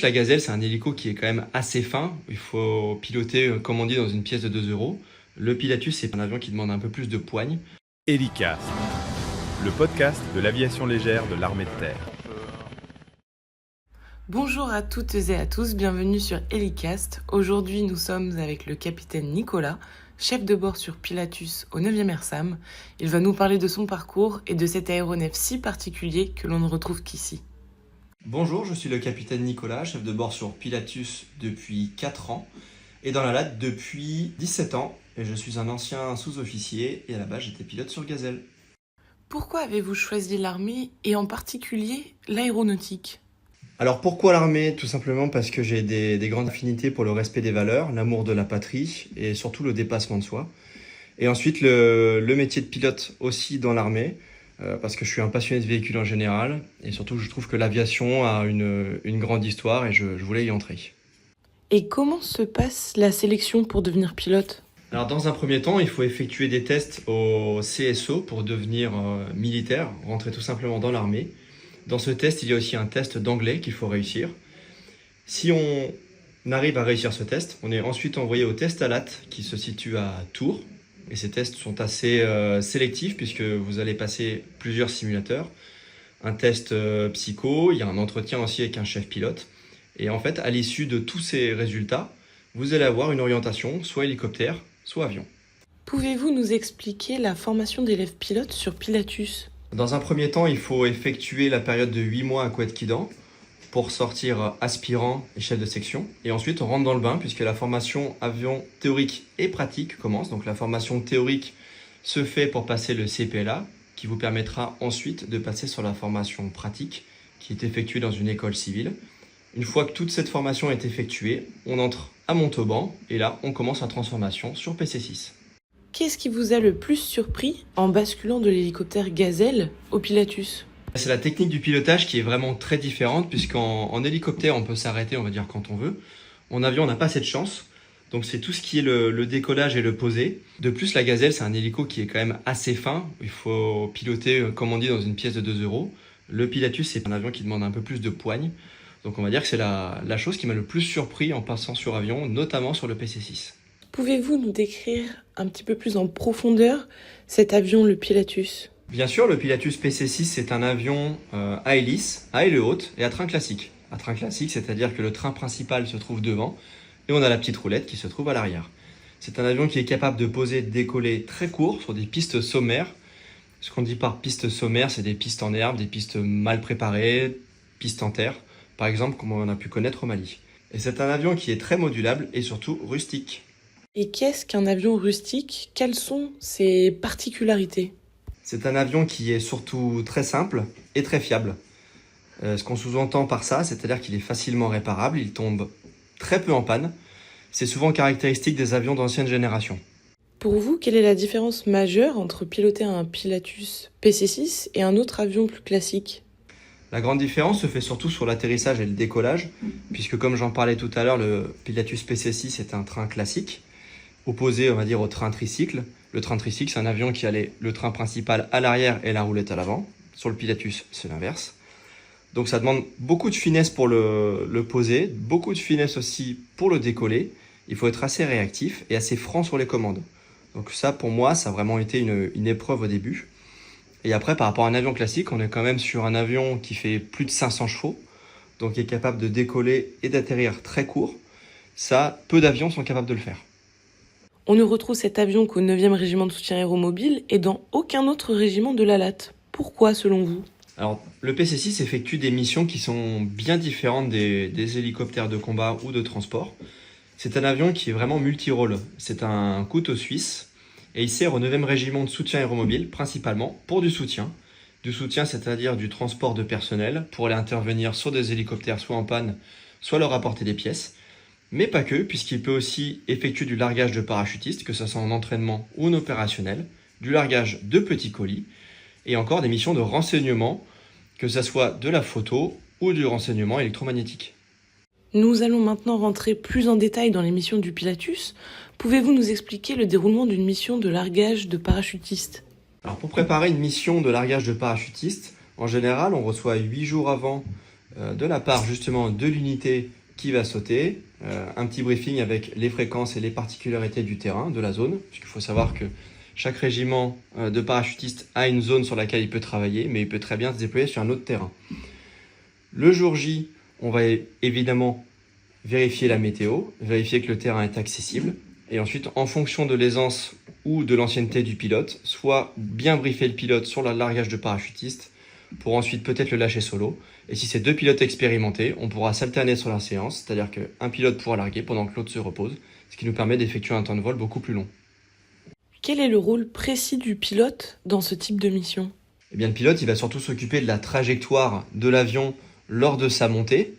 La Gazelle, c'est un hélico qui est quand même assez fin. Il faut piloter, comme on dit, dans une pièce de 2 euros. Le Pilatus, c'est un avion qui demande un peu plus de poigne. Hélicast, le podcast de l'aviation légère de l'armée de terre. Bonjour à toutes et à tous, bienvenue sur Hélicast. Aujourd'hui, nous sommes avec le capitaine Nicolas, chef de bord sur Pilatus au 9e RSAM. Il va nous parler de son parcours et de cet aéronef si particulier que l'on ne retrouve qu'ici. Bonjour, je suis le capitaine Nicolas, chef de bord sur Pilatus depuis 4 ans et dans la LAT depuis 17 ans. Et je suis un ancien sous-officier et à la base j'étais pilote sur Gazelle. Pourquoi avez-vous choisi l'armée et en particulier l'aéronautique ? Alors pourquoi l'armée ? Tout simplement parce que j'ai des grandes affinités pour le respect des valeurs, l'amour de la patrie et surtout le dépassement de soi. Et ensuite le métier de pilote aussi dans l'armée, parce que je suis un passionné de véhicules en général et surtout je trouve que l'aviation a une grande histoire et je voulais y entrer. Et comment se passe la sélection pour devenir pilote ? Alors dans un premier temps, il faut effectuer des tests au CSO pour devenir militaire, rentrer tout simplement dans l'armée. Dans ce test, il y a aussi un test d'anglais qu'il faut réussir. Si on arrive à réussir ce test, on est ensuite envoyé au test à LAT qui se situe à Tours. Et ces tests sont assez sélectifs puisque vous allez passer plusieurs simulateurs. Un test psycho, il y a un entretien aussi avec un chef pilote. Et en fait, à l'issue de tous ces résultats, vous allez avoir une orientation, soit hélicoptère, soit avion. Pouvez-vous nous expliquer la formation d'élèves pilotes sur Pilatus ? Dans un premier temps, il faut effectuer la période de 8 mois à Couët-Quidan pour sortir aspirant et chef de section. Et ensuite, on rentre dans le bain puisque la formation avion théorique et pratique commence. Donc la formation théorique se fait pour passer le CPLA qui vous permettra ensuite de passer sur la formation pratique qui est effectuée dans une école civile. Une fois que toute cette formation est effectuée, on entre à Montauban et là, on commence la transformation sur PC6. Qu'est-ce qui vous a le plus surpris en basculant de l'hélicoptère Gazelle au Pilatus ? C'est la technique du pilotage qui est vraiment très différente puisqu'en hélicoptère, on peut s'arrêter, on va dire, quand on veut. En avion, on n'a pas cette chance. Donc c'est tout ce qui est le décollage et le posé. De plus, la Gazelle, c'est un hélico qui est quand même assez fin. Il faut piloter, comme on dit, dans une pièce de 2 euros. Le Pilatus, c'est un avion qui demande un peu plus de poigne. Donc on va dire que c'est la chose qui m'a le plus surpris en passant sur avion, notamment sur le PC6. Pouvez-vous nous décrire un petit peu plus en profondeur cet avion, le Pilatus ? Bien sûr, le Pilatus PC6, c'est un avion à hélice, à aile haute et à train classique. À train classique, c'est-à-dire que le train principal se trouve devant et on a la petite roulette qui se trouve à l'arrière. C'est un avion qui est capable de poser, de décoller très court sur des pistes sommaires. Ce qu'on dit par piste sommaire, c'est des pistes en herbe, des pistes mal préparées, pistes en terre, par exemple comme on a pu connaître au Mali. Et c'est un avion qui est très modulable et surtout rustique. Et qu'est-ce qu'un avion rustique ? Quelles sont ses particularités ? C'est un avion qui est surtout très simple et très fiable. Ce qu'on sous-entend par ça, c'est-à-dire qu'il est facilement réparable, il tombe très peu en panne. C'est souvent caractéristique des avions d'ancienne génération. Pour vous, quelle est la différence majeure entre piloter un Pilatus PC6 et un autre avion plus classique ? La grande différence se fait surtout sur l'atterrissage et le décollage, puisque comme j'en parlais tout à l'heure, le Pilatus PC6 est un train classique, opposé, on va dire, au train tricycle. Le train tricycle, c'est un avion qui a le train principal à l'arrière et la roulette à l'avant. Sur le Pilatus, c'est l'inverse. Donc ça demande beaucoup de finesse pour le poser, beaucoup de finesse aussi pour le décoller. Il faut être assez réactif et assez franc sur les commandes. Donc ça, pour moi, ça a vraiment été une épreuve au début. Et après, par rapport à un avion classique, on est quand même sur un avion qui fait plus de 500 chevaux, donc qui est capable de décoller et d'atterrir très court. Ça, peu d'avions sont capables de le faire. On ne retrouve cet avion qu'au 9e régiment de soutien aéromobile et dans aucun autre régiment de la LAT. Pourquoi, selon vous ? Alors, le PC6 effectue des missions qui sont bien différentes des hélicoptères de combat ou de transport. C'est un avion qui est vraiment multi-rôle. C'est un couteau suisse et il sert au 9e régiment de soutien aéromobile, principalement pour du soutien. Du soutien, c'est-à-dire du transport de personnel pour aller intervenir sur des hélicoptères soit en panne, soit leur apporter des pièces. Mais pas que, puisqu'il peut aussi effectuer du largage de parachutistes, que ce soit en entraînement ou en opérationnel, du largage de petits colis, et encore des missions de renseignement, que ce soit de la photo ou du renseignement électromagnétique. Nous allons maintenant rentrer plus en détail dans les missions du Pilatus. Pouvez-vous nous expliquer le déroulement d'une mission de largage de parachutistes ? Alors pour préparer une mission de largage de parachutistes, en général, on reçoit 8 jours avant de la part justement de l'unité qui va sauter, un petit briefing avec les fréquences et les particularités du terrain, de la zone, puisqu'il faut savoir que chaque régiment de parachutistes a une zone sur laquelle il peut travailler, mais il peut très bien se déployer sur un autre terrain. Le jour J, on va évidemment vérifier la météo, vérifier que le terrain est accessible, et ensuite, en fonction de l'aisance ou de l'ancienneté du pilote, soit bien briefer le pilote sur le largage de parachutistes, pour ensuite peut-être le lâcher solo. Et si c'est 2 pilotes expérimentés, on pourra s'alterner sur la séance, c'est-à-dire qu'un pilote pourra larguer pendant que l'autre se repose, ce qui nous permet d'effectuer un temps de vol beaucoup plus long. Quel est le rôle précis du pilote dans ce type de mission ? Eh bien, le pilote, il va surtout s'occuper de la trajectoire de l'avion lors de sa montée,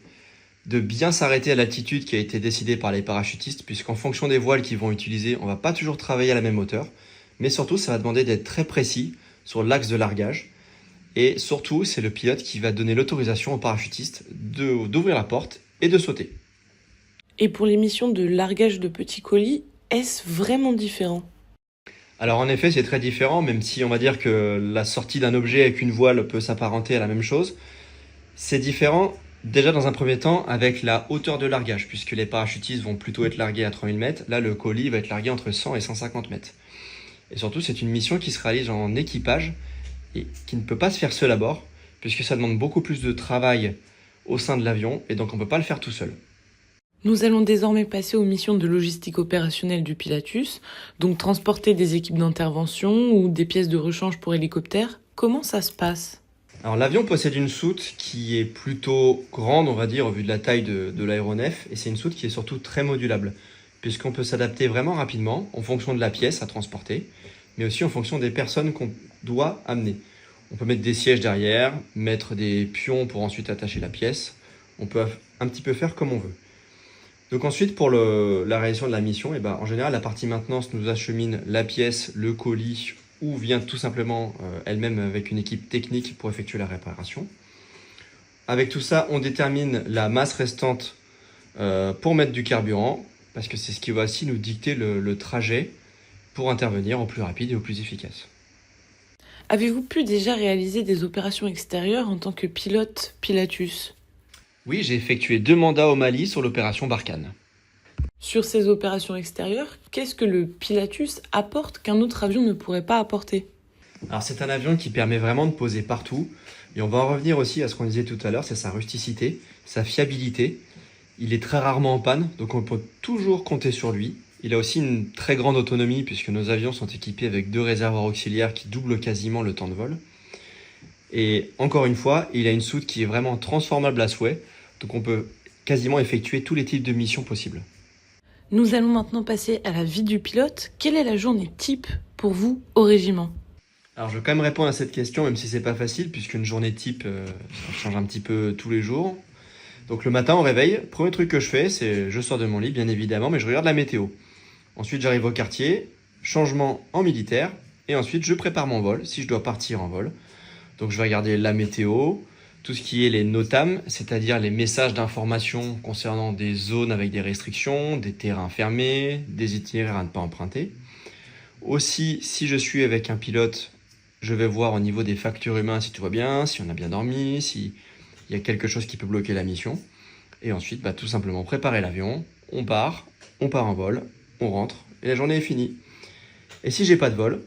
de bien s'arrêter à l'altitude qui a été décidée par les parachutistes, puisqu'en fonction des voiles qu'ils vont utiliser, on ne va pas toujours travailler à la même hauteur, mais surtout, ça va demander d'être très précis sur l'axe de largage. Et surtout, c'est le pilote qui va donner l'autorisation aux parachutistes d'ouvrir la porte et de sauter. Et pour les missions de largage de petits colis, est-ce vraiment différent ? Alors en effet, c'est très différent, même si on va dire que la sortie d'un objet avec une voile peut s'apparenter à la même chose. C'est différent déjà dans un premier temps avec la hauteur de largage, puisque les parachutistes vont plutôt être largués à 3000 mètres. Là, le colis va être largué entre 100 et 150 mètres. Et surtout, c'est une mission qui se réalise en équipage et qui ne peut pas se faire seul à bord, puisque ça demande beaucoup plus de travail au sein de l'avion, et donc on ne peut pas le faire tout seul. Nous allons désormais passer aux missions de logistique opérationnelle du Pilatus, donc transporter des équipes d'intervention ou des pièces de rechange pour hélicoptères. Comment ça se passe ? Alors l'avion possède une soute qui est plutôt grande, on va dire, au vu de la taille de l'aéronef, et c'est une soute qui est surtout très modulable, puisqu'on peut s'adapter vraiment rapidement en fonction de la pièce à transporter, mais aussi en fonction des personnes qu'on doit amener. On peut mettre des sièges derrière, mettre des pions pour ensuite attacher la pièce. On peut un petit peu faire comme on veut. Donc ensuite, pour la réalisation de la mission, en général, la partie maintenance nous achemine la pièce, le colis, ou vient tout simplement elle-même avec une équipe technique pour effectuer la réparation. Avec tout ça, on détermine la masse restante pour mettre du carburant, parce que c'est ce qui va aussi nous dicter le trajet pour intervenir au plus rapide et au plus efficace. Avez-vous pu déjà réaliser des opérations extérieures en tant que pilote Pilatus ? Oui, j'ai effectué 2 mandats au Mali sur l'opération Barkhane. Sur ces opérations extérieures, qu'est-ce que le Pilatus apporte qu'un autre avion ne pourrait pas apporter ? Alors c'est un avion qui permet vraiment de poser partout, et on va en revenir aussi à ce qu'on disait tout à l'heure, c'est sa rusticité, sa fiabilité. Il est très rarement en panne, donc on peut toujours compter sur lui. Il a aussi une très grande autonomie puisque nos avions sont équipés avec 2 réservoirs auxiliaires qui doublent quasiment le temps de vol. Et encore une fois, il a une soute qui est vraiment transformable à souhait, donc on peut quasiment effectuer tous les types de missions possibles. Nous allons maintenant passer à la vie du pilote. Quelle est la journée type pour vous au régiment ? Alors je vais quand même répondre à cette question, même si c'est pas facile, puisqu'une journée type, ça change un petit peu tous les jours. Donc le matin au réveil, premier truc que je fais, c'est je sors de mon lit bien évidemment, mais je regarde la météo. Ensuite j'arrive au quartier, changement en militaire, et ensuite je prépare mon vol, si je dois partir en vol. Donc je vais regarder la météo, tout ce qui est les NOTAM, c'est-à-dire les messages d'information concernant des zones avec des restrictions, des terrains fermés, des itinéraires à ne pas emprunter. Aussi, si je suis avec un pilote, je vais voir au niveau des facteurs humains si tout va bien, si on a bien dormi, s'il y a quelque chose qui peut bloquer la mission. Et ensuite, tout simplement préparer l'avion, on part en vol, on rentre, et la journée est finie. Et si j'ai pas de vol,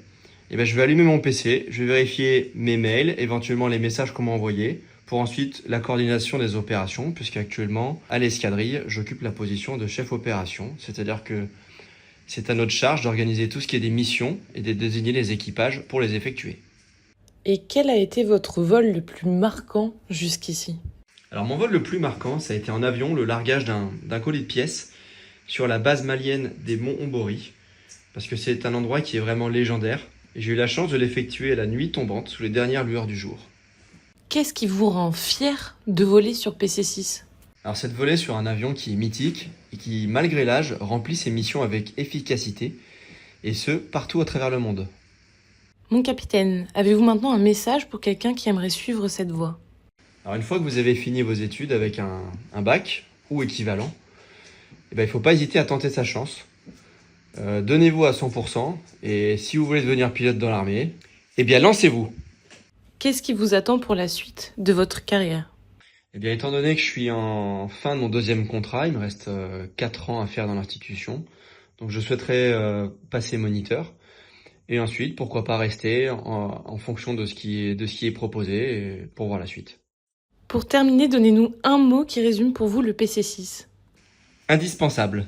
je vais allumer mon PC, je vais vérifier mes mails, éventuellement les messages qu'on m'a envoyés, pour ensuite la coordination des opérations, puisqu'actuellement, à l'escadrille, j'occupe la position de chef opération, c'est-à-dire que c'est à notre charge d'organiser tout ce qui est des missions et de désigner les équipages pour les effectuer. Et quel a été votre vol le plus marquant jusqu'ici ? Alors mon vol le plus marquant, ça a été en avion, le largage d'un colis de pièces sur la base malienne des monts Ombori, parce que c'est un endroit qui est vraiment légendaire, et j'ai eu la chance de l'effectuer à la nuit tombante, sous les dernières lueurs du jour. Qu'est-ce qui vous rend fier de voler sur PC-6 ? Alors c'est de voler sur un avion qui est mythique, et qui, malgré l'âge, remplit ses missions avec efficacité, et ce, partout à travers le monde. Mon capitaine, avez-vous maintenant un message pour quelqu'un qui aimerait suivre cette voie ? Alors une fois que vous avez fini vos études avec un bac ou équivalent, il ne faut pas hésiter à tenter sa chance. Donnez-vous à 100% et si vous voulez devenir pilote dans l'armée, lancez-vous. Qu'est-ce qui vous attend pour la suite de votre carrière ? Eh bien, étant donné que je suis en fin de mon 2e contrat, il me reste 4 ans à faire dans l'institution. Donc je souhaiterais passer moniteur. Et ensuite, pourquoi pas rester en fonction de ce qui est proposé et pour voir la suite. Pour terminer, donnez-nous un mot qui résume pour vous le PC6. Indispensable.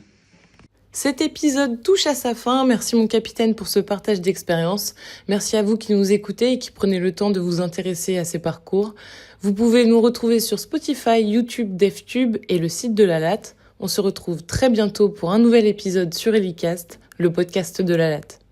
Cet épisode touche à sa fin. Merci mon capitaine pour ce partage d'expérience. Merci à vous qui nous écoutez et qui prenez le temps de vous intéresser à ces parcours. Vous pouvez nous retrouver sur Spotify, YouTube, DevTube et le site de la Latte. On se retrouve très bientôt pour un nouvel épisode sur Elicast, le podcast de la Latte.